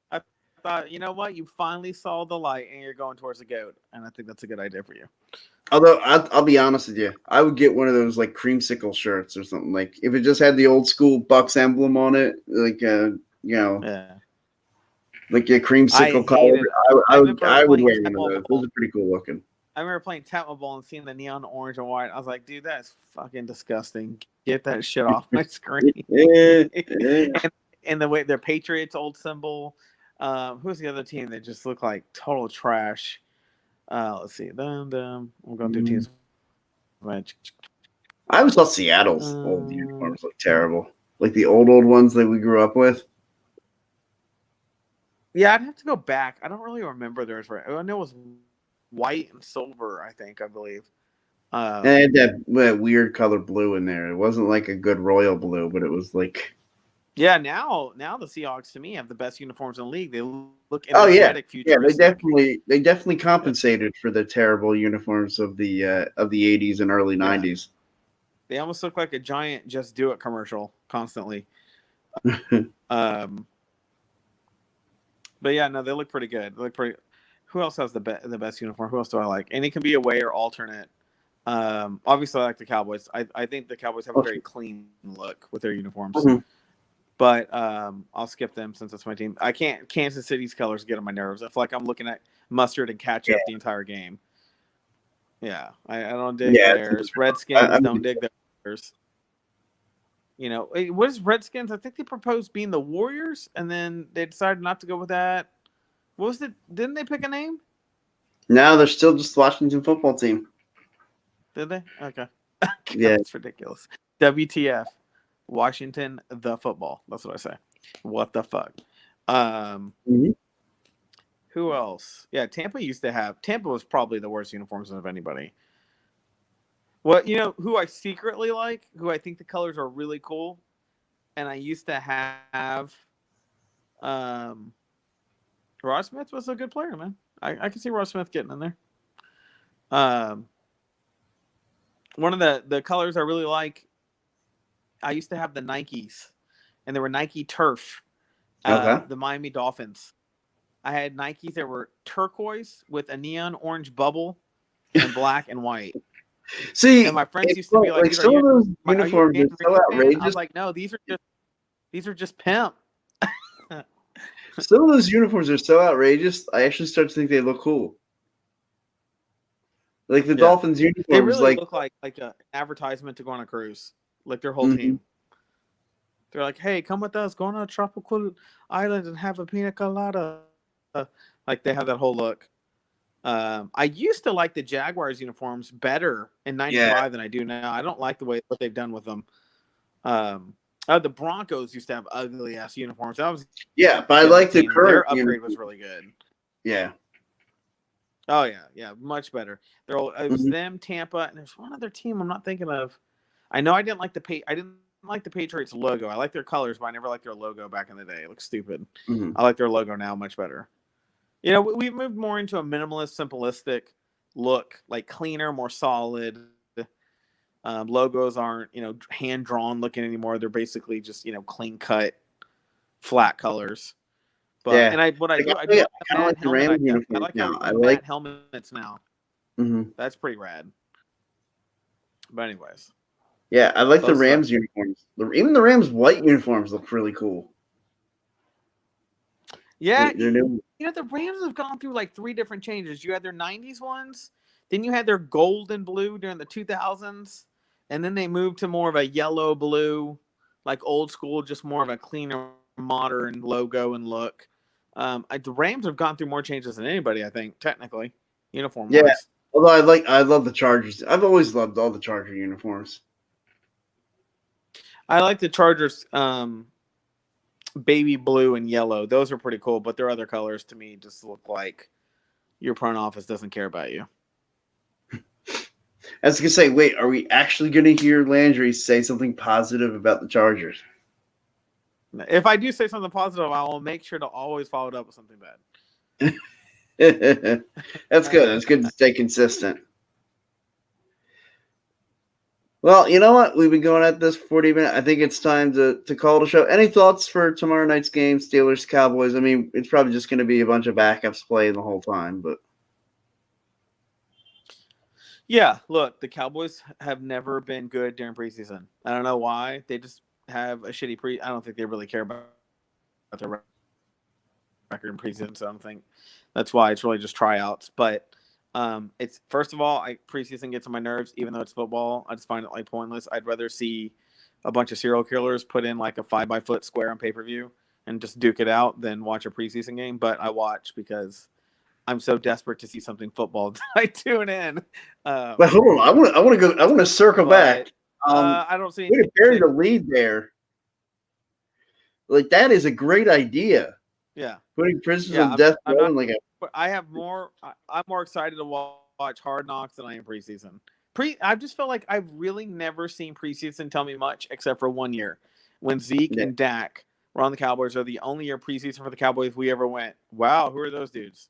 I thought, you know what? You finally saw the light and you're going towards the goat. And I think that's a good idea for you. Although, I'll be honest with you. I would get one of those like creamsicle shirts or something. Like if it just had the old school Bucks emblem on it, like like a creamsicle color. I would wear one of those. Those are pretty cool looking. I remember playing Tap Ball and seeing the neon orange and white. I was like, dude, that's fucking disgusting. Get that shit off my screen. and the way their Patriots old symbol. Who's the other team that just looked like total trash? Let's see. We're going through teams. I always thought Seattle's old uniforms look terrible. Like the old ones that we grew up with. Yeah, I'd have to go back. I don't really remember theirs. Right? I know it was white and silver, I believe. And it had that weird color blue in there. It wasn't like a good royal blue, but it was like. Yeah, now the Seahawks to me have the best uniforms in the league. They look energetic, futuristic. They definitely compensated for the terrible uniforms of the 80s and early 90s. They almost look like a giant "Just Do It" commercial constantly. Um, but yeah, no, they look pretty good. They look pretty. Who else has the best uniform? Who else do I like? And it can be away or alternate. Obviously, I like the Cowboys. I think the Cowboys have a very clean look with their uniforms. Mhm. But I'll skip them since it's my team. I can't. Kansas City's colors get on my nerves. I feel like I'm looking at mustard and ketchup the entire game. Yeah, I don't dig Yeah, theirs. Redskins don't dig theirs. You know, what is Redskins? I think they proposed being the Warriors, and then they decided not to go with that. What was it? Didn't they pick a name? now they're still just the Washington football team. Did they? Okay. Yeah. That's ridiculous. WTF. Washington the football. That's what I say. What the fuck? Mhm. Who else? Yeah, Tampa was probably the worst uniforms of anybody. Well, you know who I secretly like, who I think the colors are really cool, and I used to have um Ross Smith was a good player, man. I can see Ross Smith getting in there. Um One of the colors I really like, I used to have the Nikes, and there were Nike Turf, Okay. the Miami Dolphins. I had Nikes that were turquoise with a neon orange bubble and black and white. See, And my friends it's used to be like, like "Dude, some of those are you a uniforms are Dan so Reeves fan?" I outrageous. was like, "No, these are just pimp." Some of those uniforms are so outrageous. I actually start to think they look cool. Like the Yeah, Dolphins they uniforms, really like look like an advertisement to go on a cruise. Like their whole mhm. team. They're like, "Hey, come with us, go on a tropical island and have a pina colada." Like they have that whole look. I used to like the Jaguars uniforms better in Yeah, '95 than I do now. I don't like what they've done with them. The Broncos used to have ugly ass uniforms. That was yeah, but I the other like the team. current Their upgrade uniform. was really good. Yeah. Oh yeah, much better. It was Mhm. them, Tampa, and there's one other team I'm not thinking of. I know I didn't like the Patriots logo. I like their colors, but I never liked their logo back in the day. It looks stupid. Mhm. I like their logo now much better. You know, we've moved more into a minimalist, simplistic look, like cleaner, more solid. Logos aren't, hand drawn looking anymore. They're basically just, clean cut, flat colors. But Yeah. Like I do like I the kind of matte like the helmet. Rams I uniforms like how now. we're I doing like. matte helmets now. Mhm. That's pretty rad. But anyways, Yeah, I like the those are Rams uniforms. Even the Rams white uniforms look really cool. yeah. They're new. The Rams have gone through like three different changes. You had their '90s ones, then you had their gold and blue during the 2000s, and then they moved to more of a yellow blue, like old school, just more of a cleaner, modern logo and look. The Rams have gone through more changes than anybody, I think, technically, uniform Yeah. wise. Although I love the Chargers. I've always loved all the Charger uniforms. I like the Chargers, baby blue and yellow. Those are pretty cool, but their other colors to me just look like your front office doesn't care about you. I was gonna say, wait, are we actually gonna hear Landry say something positive about the Chargers? If I do say something positive, I will make sure to always follow it up with something bad. That's good. That's good to stay consistent. Well, you know what? We've been going at this for 40 minutes. I think it's time to call the show. Any thoughts for tomorrow night's game, Steelers Cowboys? I mean, it's probably just going to be a bunch of backups playing the whole time, but Yeah, look, the Cowboys have never been good during preseason. I don't know why. They just have a shitty pre. I don't think they really care about their record in preseason, so I don't think that's why it's really just tryouts. But it's first of all, preseason gets on my nerves, even though it's football. I just find it like pointless. I'd rather see a bunch of serial killers put in like a 5 by 4 square on pay-per-view and just duke it out than watch a preseason game. But I watch because I'm so desperate to see something football. I tune in. hold on. I want to go. I want to circle back. But I don't see Way to anything. bury the lead there. Like that is a great idea. Yeah, Putting prisoners yeah. on death I'm row not. and like a I have more. I'm more excited to watch Hard Knocks than I am preseason. I just feel like I've really never seen preseason tell me much except for one year when Zeke yeah. and Dak were on the Cowboys. Are the only year preseason for the Cowboys we ever went. Wow, who are those dudes?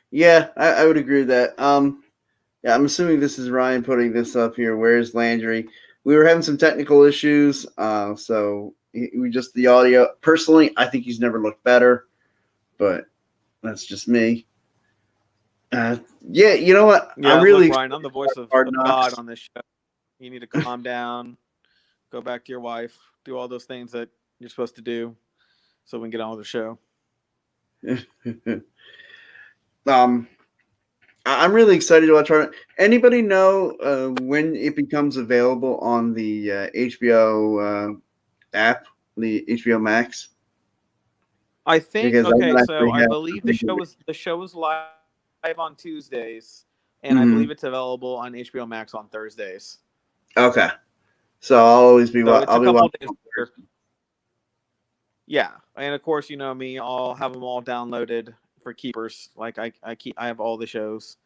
Yeah, I would agree with that. Yeah, I'm assuming this is Ryan putting this up here. Where's Landry? We were having some technical issues, so we just the audio. Personally, I think he's never looked better, but that's just me. Uh, yeah, you know what? I'm Yeah, look, really Ryan, I'm the voice of, Hard God Knocks. on this show. You need to calm down, go back to your wife, do all those things that you're supposed to do so we can get on with the show. um, I'm really excited to watch it. Anybody know when it becomes available on the HBO app, the HBO Max? I think Because I okay, don't so actually I have. believe the show is live on Tuesdays, and I Mm-hmm. believe it's available on HBO Max on Thursdays. Okay, so I'll always be. So it's I'll a be couple watching. of days later. Yeah, and of course, you know me, I'll have them all downloaded for keepers. Like I have all the shows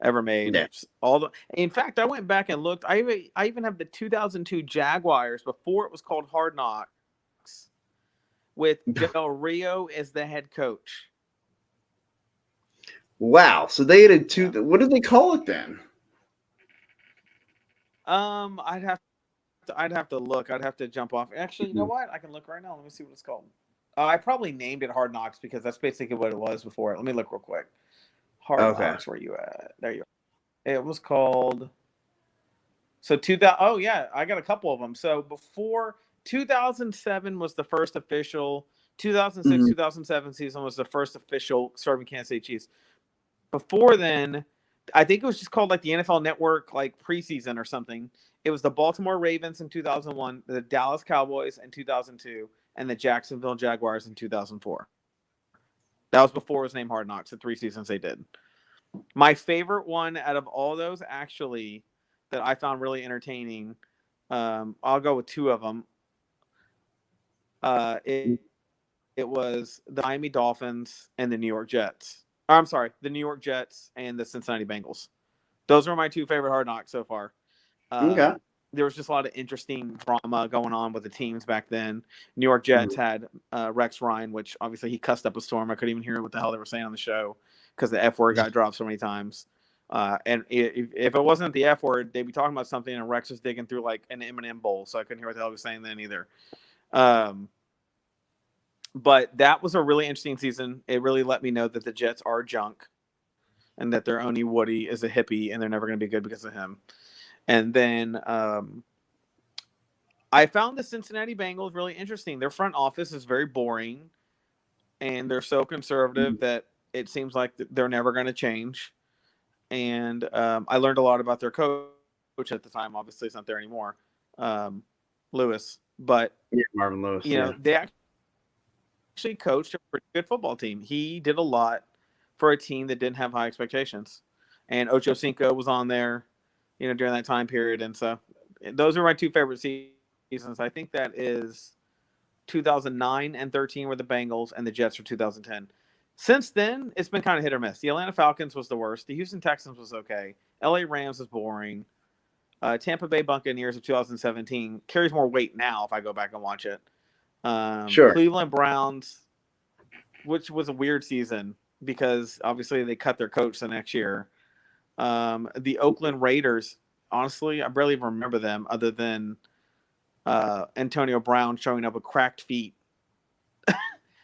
ever made. Yeah. All the. In fact, I went back and looked. I even have the 2002 Jaguars before it was called Hard Knocks with Del Rio as the head coach. Wow. So they had two. Yeah. What did they call it then? I'd have to look. I'd have to jump off. Actually, you know Mhm. what? I can look right now. Let me see what it's called. I probably named it Hard Knocks because that's basically what it was before it. Let me look real quick. Hard Okay. Knocks. Where you at? There you are. It was called. So 2000. Oh yeah, I got a couple of them. So before 2007 was the first official. 2006 Mhm. 2007 season was the first official serving Kansas City Chiefs. Before then, I think it was just called like the NFL Network like preseason or something. It was the Baltimore Ravens in 2001, the Dallas Cowboys in 2002, and the Jacksonville Jaguars in 2004. That was before it was named Hard Knocks, the 3 seasons they did. My favorite one out of all those, actually, that I found really entertaining, I'll go with two of them. It was the Miami Dolphins and the New York Jets. I'm sorry, the New York Jets and the Cincinnati Bengals. Those are my two favorite Hard Knocks so far. Okay. There was just a lot of interesting drama going on with the teams back then. New York Jets Mhm. had Rex Ryan, which obviously he cussed up a storm. I couldn't even hear what the hell they were saying on the show because the F word got dropped so many times. And if it wasn't the F word, they'd be talking about something, and Rex was digging through like an M&M bowl, so I couldn't hear what the hell he was saying then either. Um, but that was a really interesting season. It really let me know that the Jets are junk and that their only Woody is a hippie, and they're never going to be good because of him. And then I found the Cincinnati Bengals really interesting. Their front office is very boring, and they're so conservative that it seems like they're never going to change. And I learned a lot about their coach at the time. Obviously, it's not there anymore, Lewis. But Yeah, Marvin Lewis. Yeah. they actually coached a pretty good football team. He did a lot for a team that didn't have high expectations, and Ocho Cinco was on there, during that time period. And so, those are my two favorite seasons. I think that is 2009 and 13 were the Bengals, and the Jets were 2010. Since then, it's been kind of hit or miss. The Atlanta Falcons was the worst. The Houston Texans was okay. LA Rams was boring. Tampa Bay Buccaneers of 2017 carries more weight now if I go back and watch it. Sure. Cleveland Browns, which was a weird season because obviously they cut their coach the next year. The Oakland Raiders, honestly, I barely even remember them other than Antonio Brown showing up with cracked feet.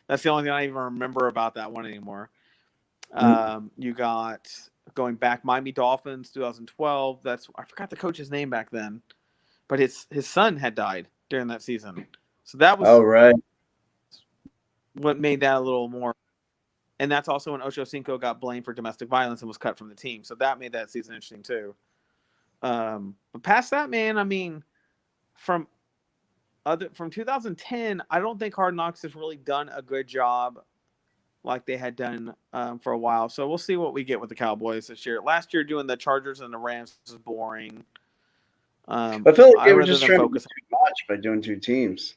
That's the only thing I even remember about that one anymore. You got going back Miami Dolphins 2012. I forgot the coach's name back then, but his son had died during that season, so that Oh, was right. what made that a little more. And that's also when Ocho Cinco got blamed for domestic violence and was cut from the team, so that made that season interesting too. But past that, man, I mean, from from 2010, I don't think Hard Knocks has really done a good job like they had done for a while. So we'll see what we get with the Cowboys this year. Last year, doing the Chargers and the Rams was boring. I feel like I they were rather just them trying to do focus. too much by doing two teams.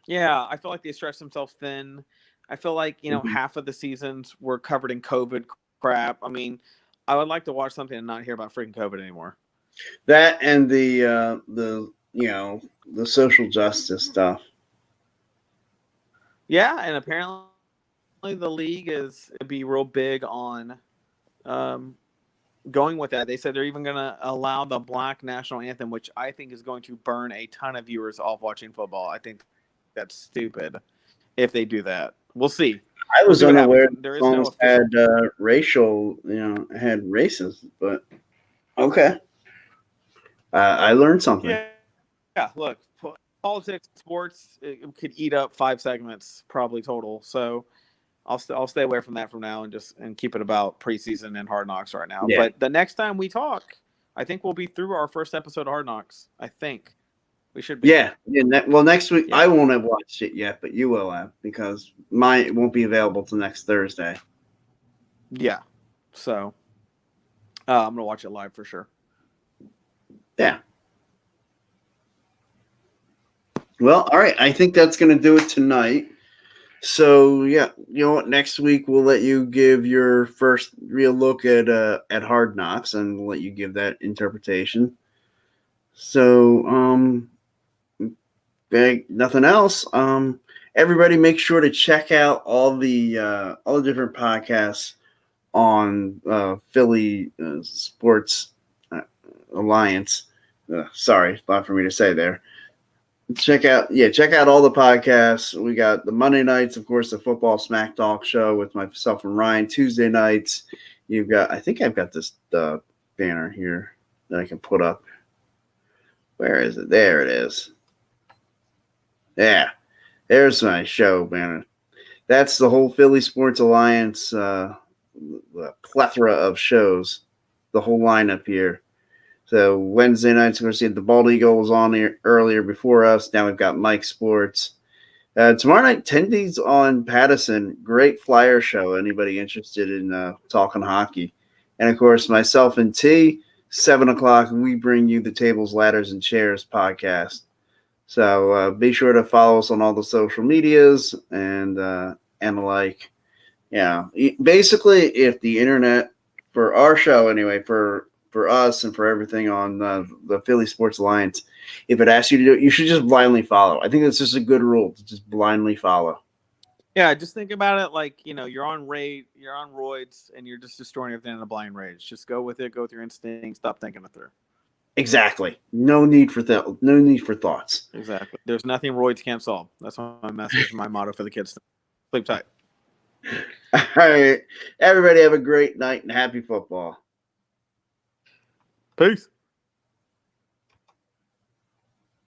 Yeah, I feel like they stretched themselves thin. I feel like Mhm. half of the seasons were covered in COVID crap. I mean, I would like to watch something and not hear about freaking COVID anymore. That and the the social justice stuff. Yeah, and apparently the league is be real big on um, going with that, they said they're even going to allow the Black national anthem, which I think is going to burn a ton of viewers off watching football. I think that's stupid if they do that. We'll see. I was unaware there the is no songs official. had racial, had races, but okay. I learned something. Yeah. Look, politics, sports, it could eat up 5 segments probably total. So I'll stay away from that from now and keep it about preseason and Hard Knocks right now. Yeah. But the next time we talk, I think we'll be through our first episode of Hard Knocks. I think we should be. Yeah. Next week I won't have watched it yet, but you will have because mine won't be available till next Thursday. Yeah. So I'm gonna watch it live for sure. Yeah. Well, all right. I think that's going to do it tonight. So, yeah, you know what? Next week we'll let you give your first real look at Hard Knocks, and we'll let you give that interpretation. So, nothing else. Everybody, make sure to check out all the different podcasts on Philly Sports Alliance. Sorry, a lot for me to say there. Check out all the podcasts. We got the Monday nights, of course, the Football Smack Talk show with myself and Ryan. Tuesday nights, I think I've got this banner here that I can put up. Where is it? There it is. Yeah, there's my show banner. That's the whole Philly Sports Alliance, the plethora of shows, the whole lineup here. So Wednesday nights, we're going to see the Bald Eagle was on here earlier before us. Now we've got Mike Sports. Tomorrow night, Tendy's on Pattison. Great flyer show. Anybody interested in talking hockey? And, of course, myself and T, 7 o'clock, we bring you the Tables, Ladders, and Chairs podcast. So be sure to follow us on all the social medias and the like. Yeah. Basically, if the internet, for our show anyway, for us and for everything on the Philly Sports Alliance, if it asks you to do it, you should just blindly follow. I think that's just a good rule to just blindly follow. Yeah, just think about it like, you're on roids, and you're just destroying everything in a blind rage. Just go with it, go with your instinct, stop thinking it through. Exactly. No need for thoughts. Exactly. There's nothing roids can't solve. That's my message, my motto for the kids. Sleep tight. All right. Everybody have a great night and happy football. Peace.